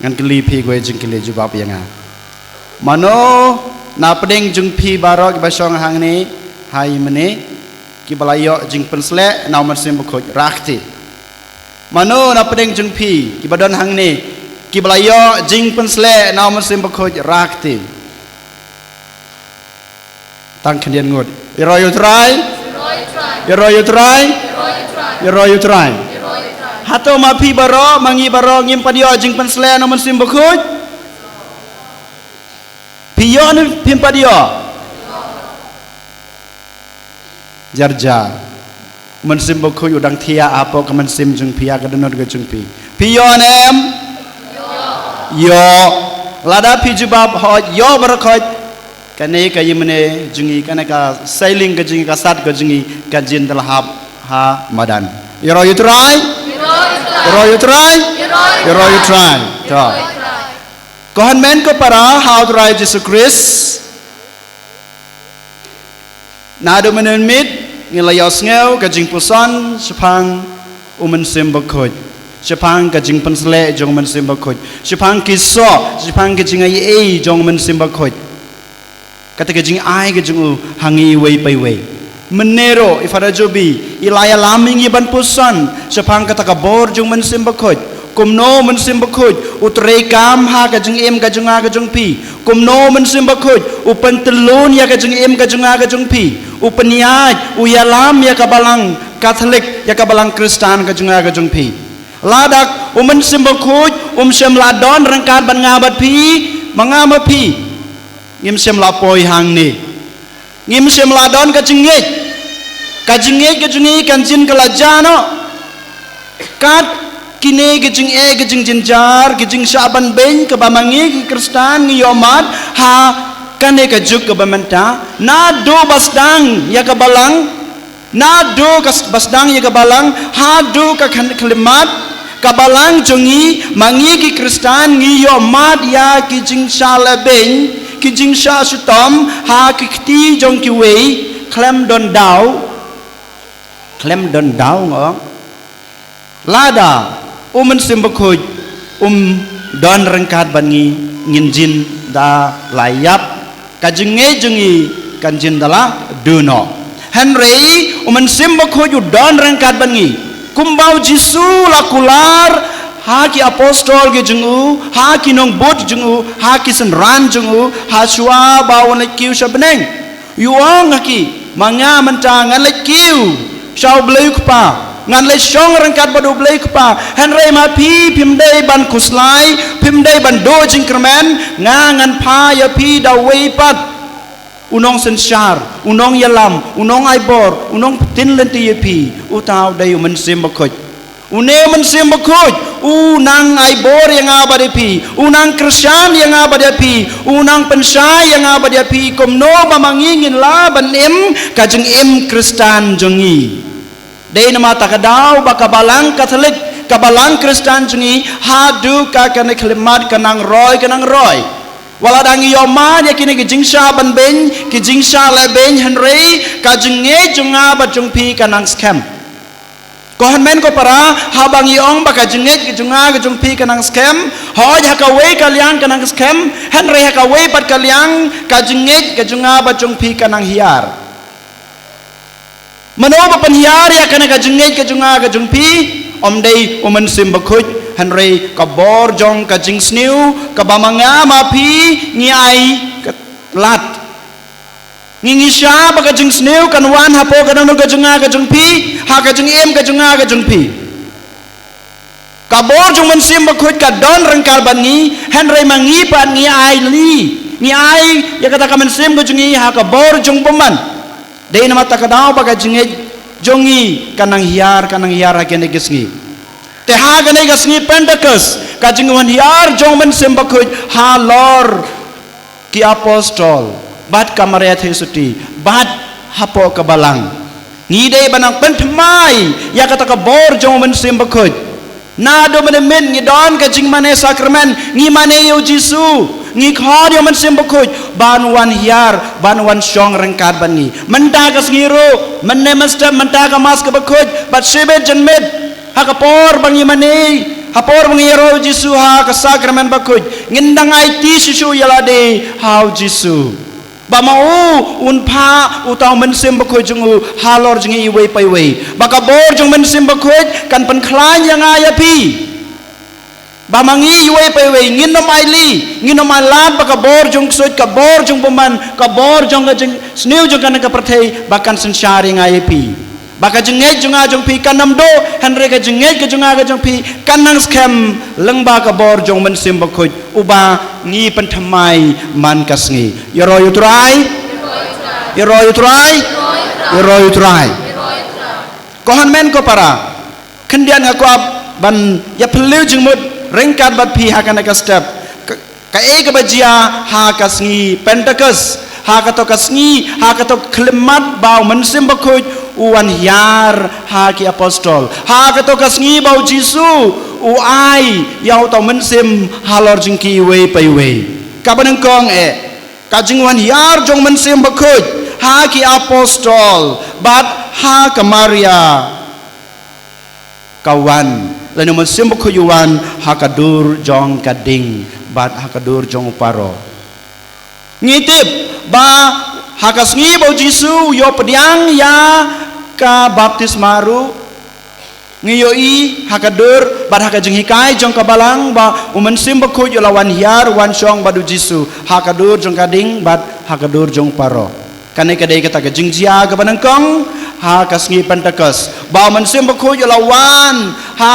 ngan keli pi gue jeng keli jubab yang mano na pedeng jeng pi barok basong hang ni hai mene ki balayo jeng pensle na mansim bukoj rakti mano na pedeng jeng pi ki badon hang ni ki balayo jeng pensle na mansim bukoj rakti tang kendian ngut iroyu try iroyu try hato ma pi baro mangi baro ngim padio jing pensle na mansim bukoj piyo ni pim padio jarjar mansim bukoj udang tia apo ke mansim jeng pia ke denot ke jeng pi piyo nem yo lada pi jubab ho yo barakoj kane ka yimne jungi kane ka sailing ka jungi ka sat ka jungi ka jin dalhab ha madan you try to kohan men ko para how to write Jesus Christ na do menen mit ngilayos ngeu ka jing puson sepang umen simbakoj sepang ka jing pensle jong men simbakoj sepang kiso sepang ka jing ai jong men simbakoj kata ke jing ai ke jing hangi wei pai wei menero ifada jobi ilaya laming iban pusan sepang kata ka bor jung men simbakoj kumno men simbakoj utrei kam ha ka jing em ka junga ka jung pi kumno men simbakoj upan telun ya ka jing em ka junga ka jung pi upaniaj uyalam ya ka balang Katolik ya ka balang Kristen ka junga ka jung pi ladak umen simbakoj sem ladon rangkat ban ngabat pi mangama pi ngim sem lapoi hang ni ngim sem ladon ka jingej ka jungi kan jin ka lajano kat kine ke jing ke jing jinjar ke jing saban ben ke bamangi ke Kristen ngi yomat ha kane ka juk ke bamenta na do basdang ya ka balang na do ka basdang ya ka balang ha do ka kalimat ka balang jungi mangi ke Kristen ngi yomat ya ke jing salaben kijing sha sutom ha kikti jong ki wei klem don dau ngo lada umen simbakoj don rengkat bangi nginjin da layap kajinge jungi kanjin dala duno Henry umen simbakoj don rengkat bangi kumbau jisu lakular haki apostol ke jungu haki nong bot jungu haki senran jungu haswa bawon kiu sabeneng yuang haki manga mentang ngan le kiu shau bleu kpa ngan le shong rangkat badu bleu kpa henry ma pi pimdei ban kuslai pimdei ban do jingkermen ngan pa ya pi da wei pat unong sensyar unong yalam unong aibor unong tin lenti ya pi utau dai men simbakoj une men simbakoj unang aibor yang abadi pi unang Kristen yang abadi pi unang pensai yang abadi pi komno mamangingin la banem kajeng em Kristen jongi dei nama takadau bakabalang Katolik kabalang Kristen jongi hadu ka kane kalimat kanang roy waladang yoma ya kini kijing sha ban ben kijing sha le ben Henry kajeng nge jonga ba jong pi kanang scam kohan men ko para habang iong baka jenget ke junga ke jungpi kanang scam hoj hakawe kaliang kanang scam Henry hakawe pat kaliang ka jenget ke junga ba jungpi kanang hiar mano ba penhiar ya kana ka jenget ke junga ke jungpi omdei umen simbakoj Henry ka bor jong ka jing sniu ka bamanga mapi ngi ai lat ngingi sya baka jeng sneu kan wan hapo kadang ka jenga ka jeng pi ha ka jeng em ka jenga ka jeng pi kabor jeng mensim bakut ka don rengkal ban ngi Henry mangi pan ngi ai ya kata ka mensim ka jengi ha ka bor jeng peman dei nama takadau baka jeng jongi kanang hiar ha kene gesngi te ha kene gesngi Pentecost ka jeng wan hiar jong mensim bakut ha lor ki apostol bat kamarya thesuti bat hapo kabalang ngide banang pentemai ya kata ka bor jong men simbakoj na do men ngidon ka jing mane sakramen ngi mane yo jisu ngi khod yo men simbakoj ban wan hiar ban wan shong rengkat bangi menta ka ngiro menne masta menta ka mas ka bakoj bat sebe janmet ha ka por bangi mane hapor mengiro Jisu ha ka sakramen bakuj ngindang ai ti sisu yalade hau Jisu ba mau unpa utau mensim bakuj jungu halor jingi iwe pai we baka bor jung mensim bakuj kan pen klan yang ayapi ba mangi iwe pai we nginom ai li nginom ai lat baka bor jung sut ka bor jung peman ka bor jung ka jing sniu jung kan ka perthei bakan sensari ngayapi baka jengej junga jong pi kanam do hanre ka jengej ka junga ka jong pi kanang scam lengba ka bor jong mensim bakuj uba ngi pentamai man kasngi yoro yutrai kohan men ko para kendian aku ban ya peliu jengmut rengkat bat pi hakan ka step ka e ka bajia ha kasngi pentakus ha ka to kasngi ha ka to klemat bau mensim bakuj uan hiar ha ki apostol ha ka to kasngi bau Jisu u ai yau to mensim halor jingki we pai we ka banang kong ka jingwan hiar jong mensim bakuj ha ki apostol bat ha ka Maria kawan lalu mensim bakuj yuan ha ka dur jong kading bat ha ka dur jong paro ngitip ba hakas ngi bau Jisu yo pediang ya ka baptis maru ngiyo i hakadur bar hakajeng hikai jong kabalang ba umensim bakuj yo lawan hiar wan syong badu Jisu hakadur jong kading bat hakadur jong paro kanai kadai kata ka jingjia ka banangkong hakas ngi Pentekus ba umensim bakuj yo lawan ha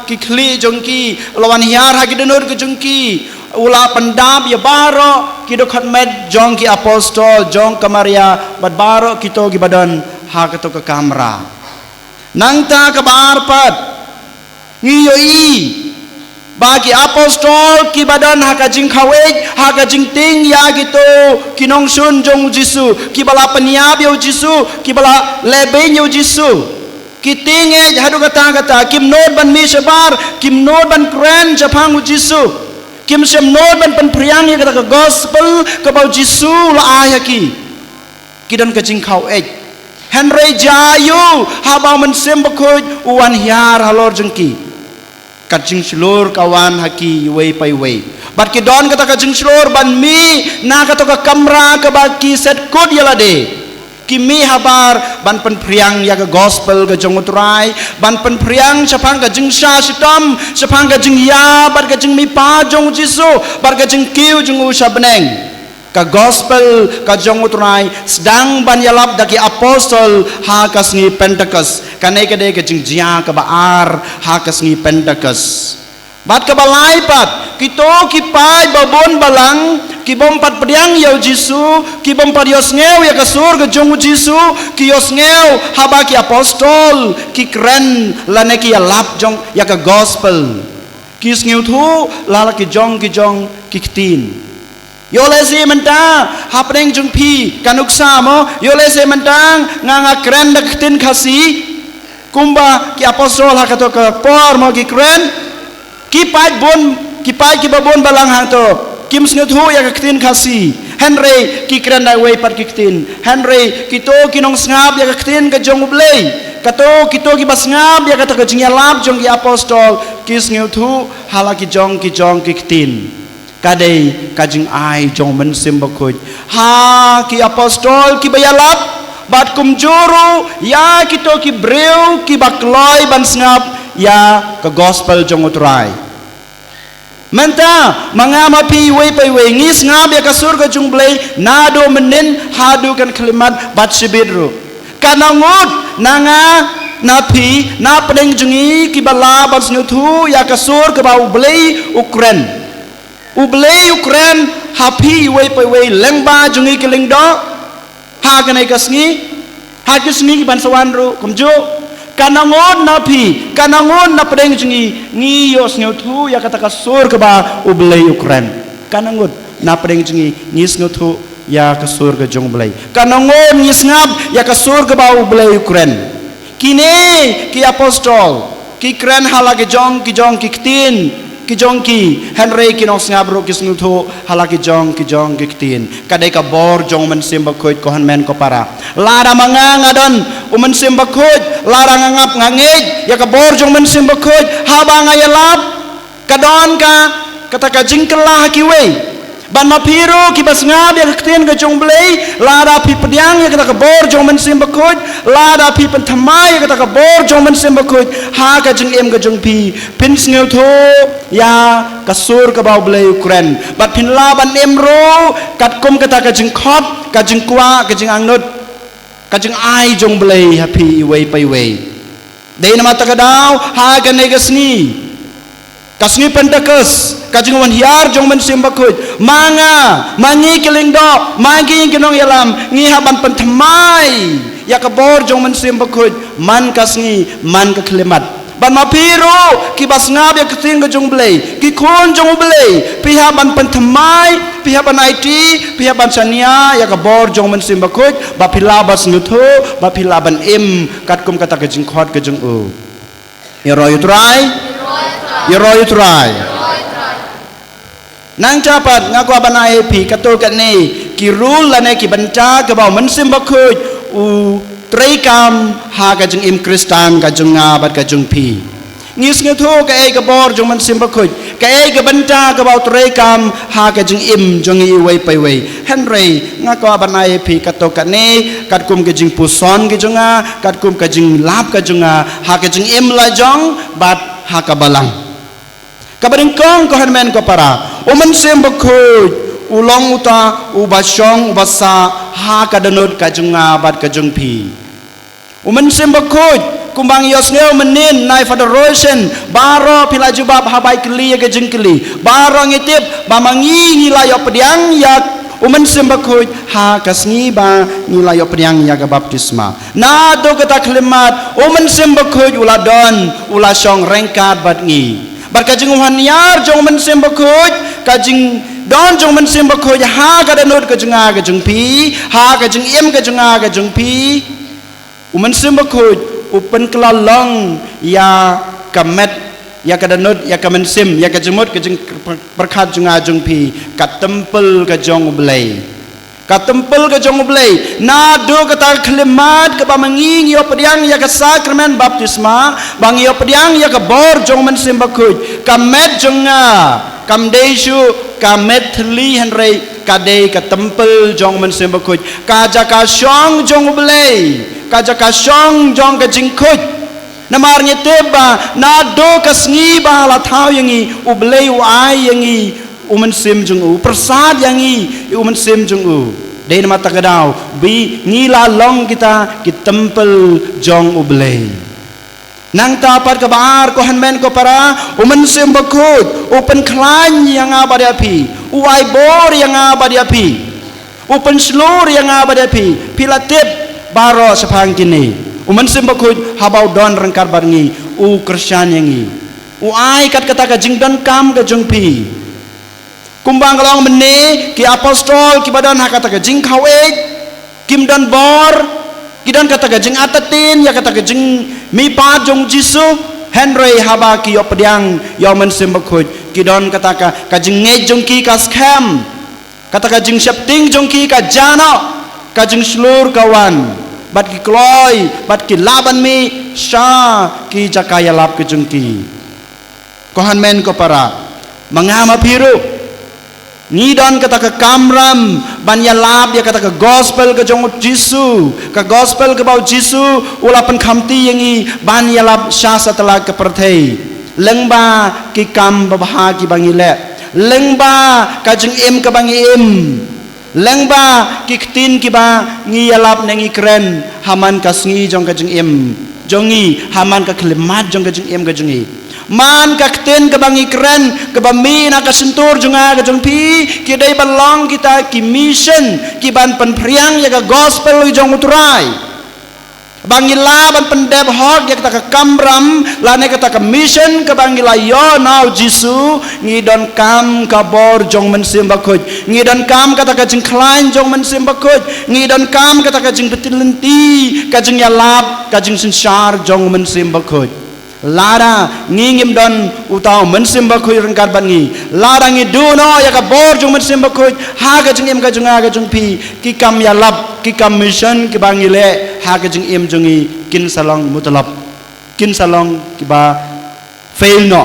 kikli jong ki lawan hiar hakidenur ke jong ki ula pendap ya baro kido khatmet jong ki apostol jong ka Maria bad baro kito gi badan ha kato ka kamera nangta ka barpat ngiyo i bagi apostol ki badan ha ka jing khawej ha ka jing ting ya gitu kinong sun jong Jisu ki bala peniap yo Jisu ki bala lebe yo Jisu kitinge hadu kata kim nod ban mi sebar kim nod ban kren japang Jisu kim sem nod ban pen priang ya kata gospel ke bau Jisu la ayaki kidan ke jing khau Henry jayu habang mensem bakuj uan hiar halor jengki kajing selur kawan haki wei pai wei bat ki don kata kajing selur ban mi na kata ka kamra ke baki set kod yalade kimi habar ban pen priang ya ke gospel ke jong utrai ban pen priang sapang ke jing sha sitam sapang ke jing ya bat ke jing mi pa jong Jisu bat ke jing kiu jong usha beneng ka gospel ka jong utrai sedang ban yalap daki apostol ha kasngi Pentekus kanai kade ke jing jia ke baar ha kasngi Pentekus bat ke balai pat kito kipai babon balang ki bompat pediang yau Jisu ki bompat yos ngeu ya kasur ke jong Jisu ki yos ngeu haba ki apostol ki keren lane ki yalap jong ya ke gospel ki ngeu thu lala ki jong ki ktin yo lesi mentang hapeng jong pi kanuk samo yo lesi mentang nganga keren dak ktin khasi kumba ki apostol ha kato ke por mo ki keren ki pai ki babon balang hang to kim snut hu ya ktin khasi Henry ki kren dai wei pat ki ktin Henry kito kinong ngap ya ktin ka jong ublei kato kito ki bas ngap ya kata ka jing lap jong ki apostol ki snut hu hala ki jong ki ktin kadai ka jing ai jong men sim bakuj ha ki apostol ki bayalap bat kum juru ya kito ki breu ki bakloi ban ngap ya ke gospel jong utrai menta mangama pi wei pai wei ngis ngab ya kasur ka jung blei nado menin hadu kan kalimat bat sibidru kanangut nanga napi na pedeng jungi ki bala ban snuthu ya kasur ka bau blei Ukraine hapi wei pai wei lengba jungi ki lingdo ha kanai kasngi ha kisngi ban sawanru kumju kanangon napi kanangon na pedeng jungi ngi yos ngeu ya kata kasur ke ba ublei Ukraine kanangon na pedeng jungi ngis ngeu ya kasur ke jong blei kanangon ngis ngap ya kasur ke ba ublei Ukraine kini ki apostol ki kren hala ke jong ki ktin ki jong ki Henry ki nong ngab ro ki ngeu hala ki jong ki ktin kadai ka bor jong men simba khoit ko han men ko para lara mangang adon umen simba khoit lara ngangap ngangej ya ka bor jong men simba khoit haba ngayalap kadon ka kata ka jingkelah kiwe ban ma piro ki bas ngab ya ketien ka jong blei lada pi pediang ya kata ka bor jong men sim bakut lada pi pen thamai ya kata ka bor jong men sim bakut ha ka jing em ka jong pi pin sneu tho ya kasur ka bau blei ukren bat pin la ban em ro kat kum kata ka jing khot ka jing kwa ka jing angnut ka jing ai jong blei ha pi wei pai wei dei nama ta ka dau ha ka ne ka sni kasngi pentekus kajing wan hiar jong men sim bakut manga mangi keling do mangi kenong yalam ngi haban pentemai ya kabor jong men sim bakut man kasngi man ka klemat ban ma piro ki bas ngab ya keting jong blei ki kon jong blei pi haban pentemai pi haban IT pi haban sania ya kabor jong men sim bakut ba pila bas ngutho ba pila ban im kat kum kata kajing khot kajing u ya roy try you try. Nang capat ngaku abanai pi katul kat ni ki rule la ne ki banca ke bau men sim bakut u treikam ha ka jeng im kristan ka jeng ngabat ka jeng pi ngis ngetho ka e ka bor jeng men sim bakut ka e ka banca ke bau treikam ha ka jeng im jeng i wei pai wei henry ngaku abanai pi katul kat ni kat kum ke jeng puson ke jenga kat kum ka jeng lap ka jenga ha ka jeng im la jong bat ha ka balang kabaring kong ko hanmen ko para uman sem bakut ulong uta ubasong ubasa ha kadanut kajunga bat kajung pi uman sem bakut kumbang yosneo menin nai federation baro pila jubab habai kli ya kajung kli baro ngitip bamangi ngilayo pediang yak uman sem bakut ha kasngi ba ngilayo pediang ya baptisma na do kata klimat uman sem bakut uladon ulasong rengkat bat ngi bar kajing uhaniar jong men sim bakut kajing don jong men sim bakut ha ka danut kajunga kajung pi ha kajing em kajunga kajung pi umen sim bakut upen kelalong ya kamet ya ka danut ya kamen sim ya kajumut kajing berkat junga jung pi kat tempel kajong blei ka tempel ka jong blei na do kata klimat ka bamangi yo pediang ya ka sakramen baptisma bang yo pediang ya ka bor jong men sim bakut ka met jonga kam desu ka metli henry ka de ka tempel jong men sim bakut ka jaka shong jong blei ka jaka shong jong ka jingkut namarnya teba na do ka sngi ba la thau yangi u blei u ai yangi umen sim jung u persad yangi umen sim jung u dei nama takadau bi ngila long kita ki tempel jong u blei nang tapat ka bar ko hanmen ko para umen sim bakut upen klan yang abadi api u ai bor yang abadi api upen slur yang abadi api pilatip baro sepang kini umen sim bakut habau don rengkar barngi u krisyan yangi u ai kat kata ka jingdon kam ka jong pi kumbang kalong meni ki apostol ki badan hakata ka jing khawe kim dan bor ki dan kata ka jing atatin ya kata ka jing mi pa jong jisu henry haba ki yo pediang yo men sim bakut ki don kata ka jing nge jong ki ka scam kata ka jing shapting jong ki ka jano ka jing slur kawan bat ki kloy bat ki laban mi sha ki jakaya lap ki jong ki kohan men ko para mangama piru ni don kata ke kamram banya lab dia kata ke gospel ke jong Jisu ke gospel ke bau Jisu ulapan khamti yangi banya lab sya setelah ke perthei lengba ki kam babha ki bangile lengba ka jeng em ke bangi em lengba ki ktin ki ba ngi yalap nengi kren haman kasngi jong ka jeng em jongi haman ka klemat jong ka jeng em ka jongi man ka kten ka bangi kren ka bami na ka sentur junga ka jong pi ki dai balong kita ki mission ki ban pen priang ya ka gospel jong utrai bangi la ban pendep hot ya kita ka kamram la ne kita ka mission ka bangi la yo now Jisu ngi don kam ka bor jong men sim bakut ngi don kam kata ka jing klain jong men sim bakut ngi don kam kata ka jing betilenti ka jing yalap ka jing sensar jong men sim bakut Lara ngingim don utau mensim bakui rengkat bangi lara ngi duno ya ka bor jung mensim bakui ha ka jung im ka jung a ka jung pi ki kam ya lap ki kam mission ki bangi le ha ka jung im jungi kin salong mutalap kin salong ki ba fail no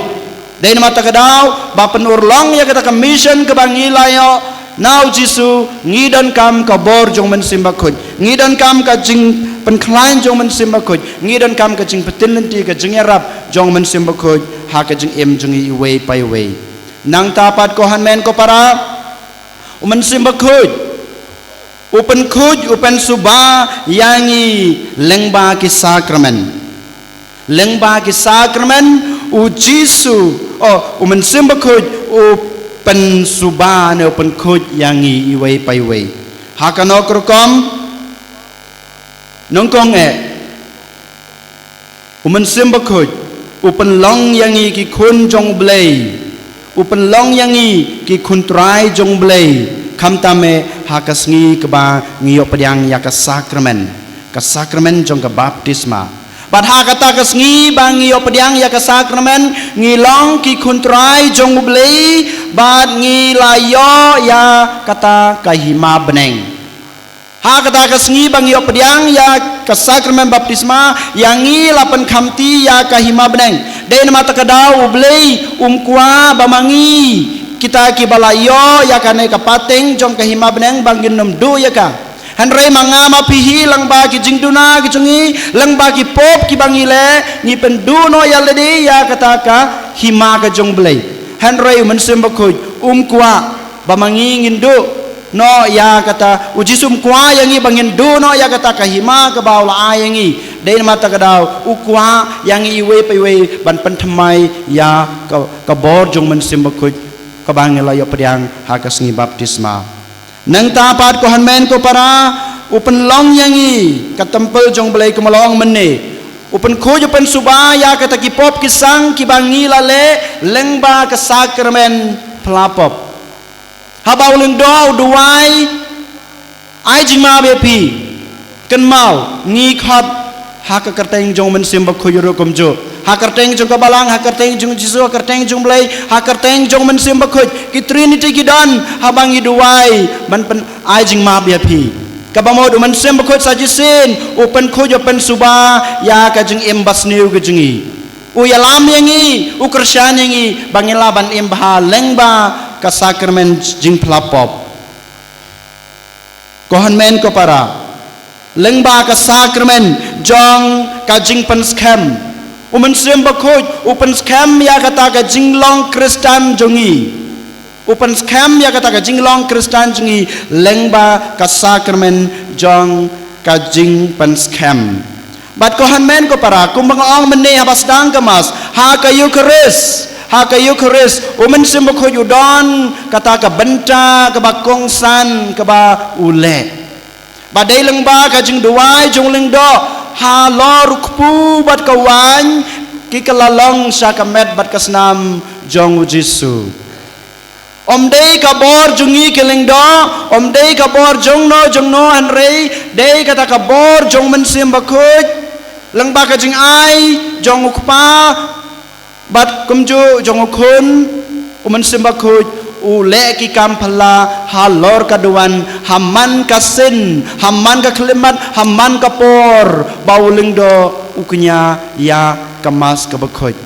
Dahil mata kadau ba penurlong ya kata mission ke bangi layo now Jisu ngidan kam ka bor jong men simbakut ngidan kam ka jing penklain jong men simbakut ngidan kam ka jing petilenti ka jing yarap jong men simbakut ha ka jing jong iwe pai we nang tapat ko hanmen ko para men simbakut upen kuj upen suba yangi lengba ki sakramen u Jisu men simbakut pen suba ne pen kuj yangi iwe pai we hakano krokom nongkong men simbakut pen long yangi ki kun jong blei pen long yangi ki kun trai jong blei kam tame hakasngi keba ngiyop pediang ya ka sakramen jong ka baptisma Bat hakata kasngi bangi yo pediang ya ka sakramen ngilong ki kuntrai jong blei bat ngilayo ya kata kahima beneng hakata kasngi bangi yo pediang ya ka sakramen baptisma yang ngilapan kamti ya kahima beneng den mata kadau blei kwa bamangi kita ki balayo ya kane ka pateng jong kahima beneng bangin nom do ya ka Henry mangama pihi lang ba ki jingduna ki chungi lang ba ki pop ki bangile ni penduno ya ledi ya kataka hima ka jong blei Henry mensembakoy kwa bamangi ngindu no ya kata ujisum kwa yangi bangin do no ya kataka hima ka bawla ayangi dai mata kadau ukwa yangi iwe paiwe ban pentamai ya ka bor jong mensembakoy ka bangila yo pediang hakasngi baptisma nang tapat ko hanmen ko para upen long yangi katempel jong belai ko malong menne upen ko upen subaya kata kipop kisang kibangi lale lengba ke sakramen pelapop habau leng do duai ai jingma bepi ken mau ngi khat hak kerteng jong men simba ko yoro komjo hakerteng jong kabalang hakerteng jong Jisu hakerteng jong belai hakerteng jong men simba ko ki trinity kidan habangi duai ban pen ajing ma biapi kabamo du men simba ko sajisin open ko open suba ya ka jing embas new ke jingi u yalam yangi u krisyan yangi bangila ban embha lengba ka sakramen jing plapop kohan men ko para lengba ka sakramen jong ka jing pen scam umen sembakoj upen scam ya kata ka jinglong kristan jongi upen scam ya kata ka jinglong kristan jongi lengba ka sakramen jong ka jing pen scam bat ko hanmen ko para kumbang ong mene habasdang kemas ha ka eucharis umen sembakoj udon kata ka benta ka bakongsan ka ba ule badai lengba ka jing duai jong lengdo ha lor kupu bat kawan ki kalalong sakamet bat kasnam jong Jisu om dei kabor jungi kelengdo om dei kabor jongno hanrei dei kata kabor jong mensim bakut leng ba ka jing ai jong ukpa bat kumju jong ukun mensim bakut ule ki kampala halor kaduan haman kasin haman ka kelimat haman kapor bauling do uknya ya kemas kebekoj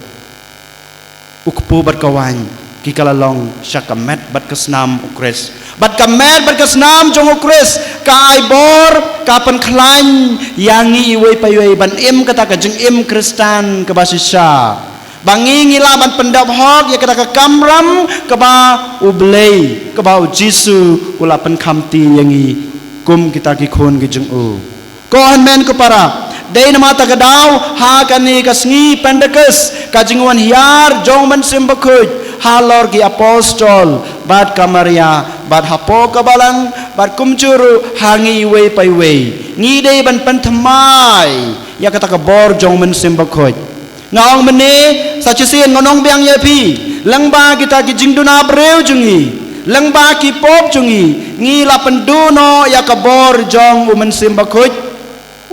ukpu bat kawan ki kalalong syakamet bat kesnam ukres bat kamet bat kesnam jong ukres ka aibor kapan klan yangi iwe paywe ban im kata ka jeng im kristan ke basisya bangi ngilaban pendap hok ya kata ka kamram ke ba ublei ke ba Jisu ulapan kamti yangi kum kita ki khon ki jeng u ko hanmen ko para dei na mata kadau ha kani kasngi pendekas ka jingwan hiar jong men simbakoj halor ki apostol bat kamaria bat hapo kabalang bat kumcuru hangi we pai we ngi dei ban pentamai ya kata ka bor jong men simbakoj ngaong mene sacisin ngonong biang yapi lengba kita ki jingduna breu jungi lengba ki pop jungi ngila penduno ya kabor jong umen simbakut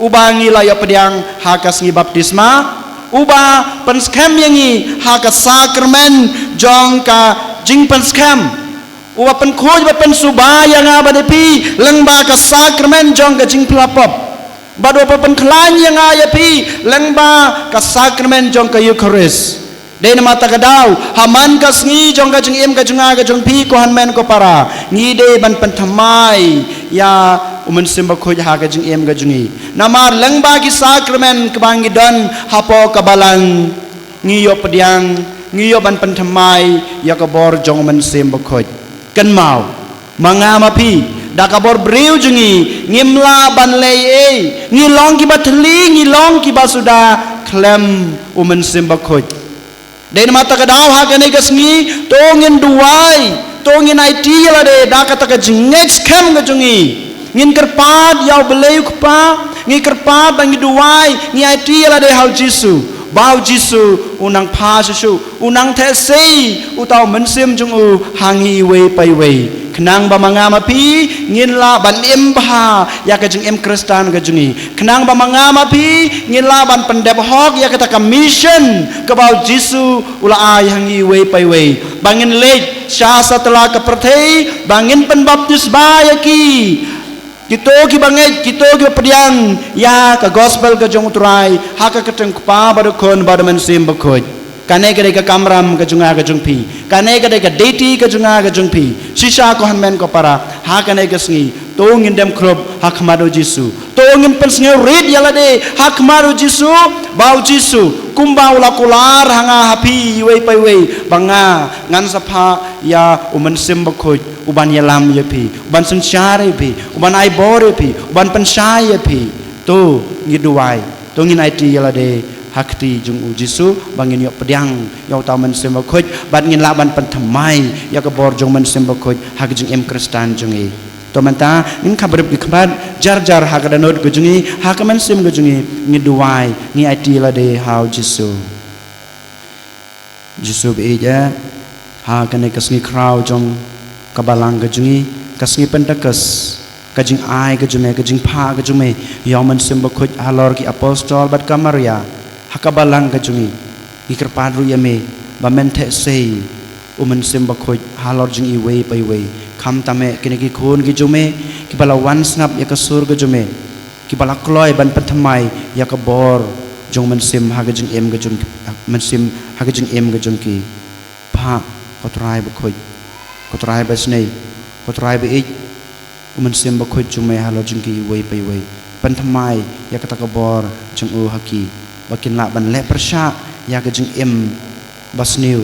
ubangi la ya pediang hakas ngi baptisma uba penskem yangi hakas sakramen jong ka jing penskem uba penkuj ba pensubaya ngabadepi lengba ka sakramen jong ka jing pelapop bado papan klan yang ayapi lengba ka sakramen jong ka Eucharis Dei nama takadau haman kasngi jong ka jeng em ka junga ka jong pi ko hanmen ko para ngi de ban penthamai ya umen simba khoj ha ka jeng em ka jungi namar lengba ki sakramen kebangi don hapo kabalang ngi yo pediang ngi yo ban penthamai ya ka bor jong umen simba khoj kan mau mangama pi da ka bor breu jungi ngimla ban lei e ngi long ki batli ngi long ki basuda klem umen simba khoj de mata ka daw ha ka nei kasngi to ngin duai to ngin IT la de da ka ta ka jingex kem ga jungi ngin kerpat yaw beleu kpa ngi kerpat bang duai ngi IT la de hau jisu bau jisu unang pha su unang the sei utau mensim jung u hangi we pai we kenang ba mangama pi ngin la ban em ba ya ka jing em kristan ka jungi kenang ba mangama pi ngin la ban pendep hok ya ka ta ka mission ka bau jisu ula ai hangi we pai we bangin lej sha setelah ka perthei bangin pen baptis ba ya ki Kito ki bangai kito ki pediang ya ka gospel ka jong utrai ha ka keteng pa badu kon badu mensim bakoj kane ka ka kamram ka junga ka jungpi kane ka deti ka junga ka jungpi sisa ko hanmen ko para ha kane ka sngi to ngin dem krob ha khmado jisu to ngin pen sngi red yala de ha khmado jisu bau jisu kumbau la kular hanga hapi we pai we banga ngan sapha ya umensim bakoj uban yalam ya pi uban sensyare pi uban ai bore pi uban pensai ya pi to ngiduai to ngin IT yala de hakti jung u jisu bangin yo pediang yo taw men sem khoj ban ngin la ban pan thamai ya ka bor jung men sem khoj hak jung em kristan jung e to manta nin khabar bi khabar jar jar hak da not go jungi hak men sem go jungi ngiduai ni IT la de how jisu jisu be ja ha kane kasni kraw jong kabalang ga jungi kasni pentakas kajing ai ga jume kajing pha ga jume yoman simba khoj halor ki apostol bat kamaria hakabalang ga jungi ikerpan ru yame ba menthe sei umen simba khoj halor jing i we pai we kham tame kine ki khon ki jume ki bala wan snap ya ka sur ga jume ki bala kloi ban pathamai ya ka bor jong men sim ha ga jing em ga jung men sim ha ga jing em ga jung ki pha kotrai ba khoj kotrai ba snei kotrai ba ik umen sim ba khoj jume halor jing ki we pai we pan thamai ya ka ta ka bor jung u haki bakin la ban le persha ya ka jing em basniu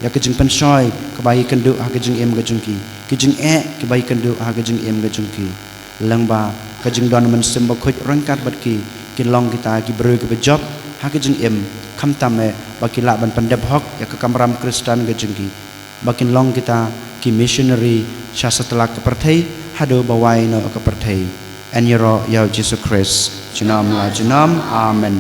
ya ka jing pensoi ka bai kan du ha ka jing em ga jung ki jing e ki bai kan du ha ka jing em ga jung ki langba ka jing don man sim ba khoj rangkat bat ki long kita ki bru ka job ha ka jing em kham tame bakin la ban pandep hok ya ka kamram kristan ga jung ki bakin long kita ki missionary sha setelah ka perthai hado bawai no ka perthai en yero ya Jesus Christ junam la junam amen